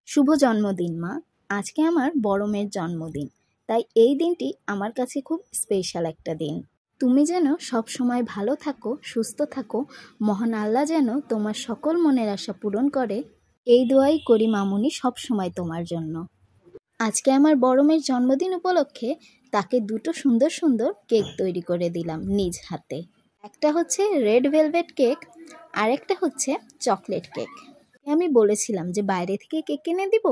শুভ জন্মদিন মা। আজকে আমার বড় মেয়ের জন্মদিন, তাই এই দিনটি আমার কাছে খুব স্পেশাল একটা দিন। তুমি যেন সব সময় ভালো থাকো, সুস্থ থাকো, মহান আল্লাহ যেন তোমার সকল মনের আশা পূরণ করে, এই দোয়াই করি মামুনি সব সময় তোমার জন্য। আজকে আমার বড় মেয়ের জন্মদিন উপলক্ষে তাকে দুটো সুন্দর সুন্দর কেক তৈরি করে দিলাম নিজ হাতে। একটা হচ্ছে রেড ভেলভেট কেক, আর একটা হচ্ছে চকলেট কেক। আমি বলেছিলাম যে বাইরে থেকে কেক কিনে দিব,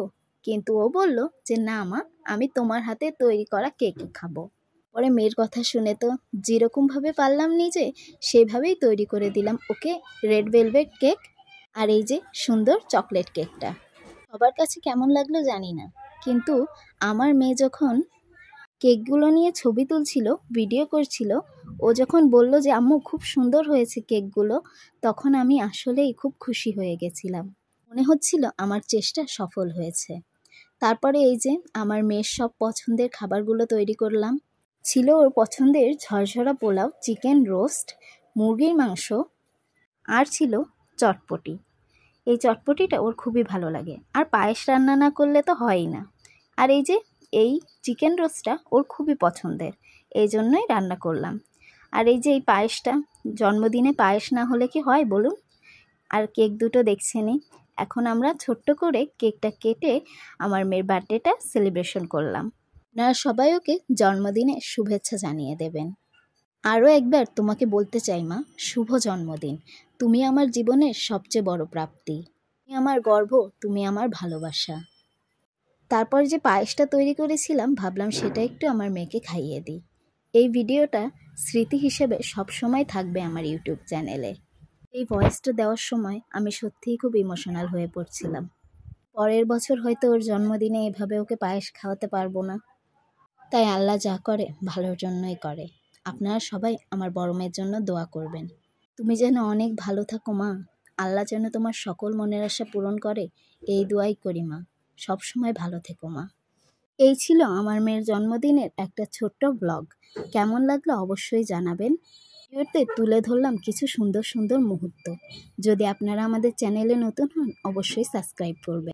কিন্তু ও বলল যে না মা, আমি তোমার হাতে তৈরি করা কেক খাবো। পরে মেয়ের কথা শুনে তো যেরকমভাবে পারলাম নিজে সেইভাবেই তৈরি করে দিলাম ওকে রেড ভেলভেট কেক আর এই যে সুন্দর চকলেট কেকটা। সবার কাছে কেমন লাগলো জানি না, কিন্তু আমার মেয়ে যখন কেকগুলো নিয়ে ছবি তুলছিল, ভিডিও করছিল, ও যখন বলল যে আম্মু খুব সুন্দর হয়েছে কেকগুলো, তখন আমি আসলেই খুব খুশি হয়ে গেছিলাম। মনে হচ্ছিল আমার চেষ্টা সফল হয়েছে। তারপরে এই যে আমার মেয়ের সব পছন্দের খাবারগুলো তৈরি করলাম। ছিল ওর পছন্দের ঝরঝরা পোলাও, চিকেন রোস্ট, মুরগির মাংস, আর ছিল চটপটি। এই চটপটিটা ওর খুবই ভালো লাগে, আর পায়েস রান্না না করলে তো হয়ই না। আর এই যে এই চিকেন রোস্টটা ওর খুবই পছন্দের, এই জন্যই রান্না করলাম। আর এই যে এই পায়েসটা, জন্মদিনে পায়েস না হলে কি হয় বলুন। আর কেক দুটো দেখছেনই। এখন আমরা ছোট্ট করে কেকটা কেটে আমার মেয়ের বার্থডেটা সেলিব্রেশন করলাম। আপনারা সবাই ওকে জন্মদিনে শুভেচ্ছা জানিয়ে দেবেন। আরও একবার তোমাকে বলতে চাই মা, শুভ জন্মদিন। তুমি আমার জীবনের সবচেয়ে বড় প্রাপ্তি। তুমি আমার গর্ব, তুমি আমার ভালোবাসা। তারপর যে পায়েসটা তৈরি করেছিলাম, ভাবলাম সেটা একটু আমার মেয়েকে খাইয়ে দিই। এই ভিডিওটা স্মৃতি হিসেবে সবসময় থাকবে আমার ইউটিউব চ্যানেলে। এই ভয়েসটা দেওয়ার সময় আমি সত্যিই খুব ইমোশনাল হয়ে পড়ছিলাম। পরের বছর হয়তো ওর জন্মদিনে এভাবে ওকে পায়েস খাওয়াতে পারবো না, তাই আল্লাহ যা করে ভালোর জন্যই করে। আপনারা সবাই আমার বড় মেয়ের জন্য দোয়া করবেন। তুমি যেন অনেক ভালো থাকো মা, আল্লাহ যেন তোমার সকল মনের আশা পূরণ করে, এই দোয়াই করি মা। সব সময় ভালো থেকো মা। এই ছিল আমার মেয়ের জন্মদিনের একটা ছোট্ট ব্লগ। কেমন লাগলো অবশ্যই জানাবেন। ভিডিওতে তুলে ধরলাম কিছু সুন্দর সুন্দর মুহূর্ত। যদি আপনারা আমাদের চ্যানেলে নতুন হন, অবশ্যই সাবস্ক্রাইব করবেন।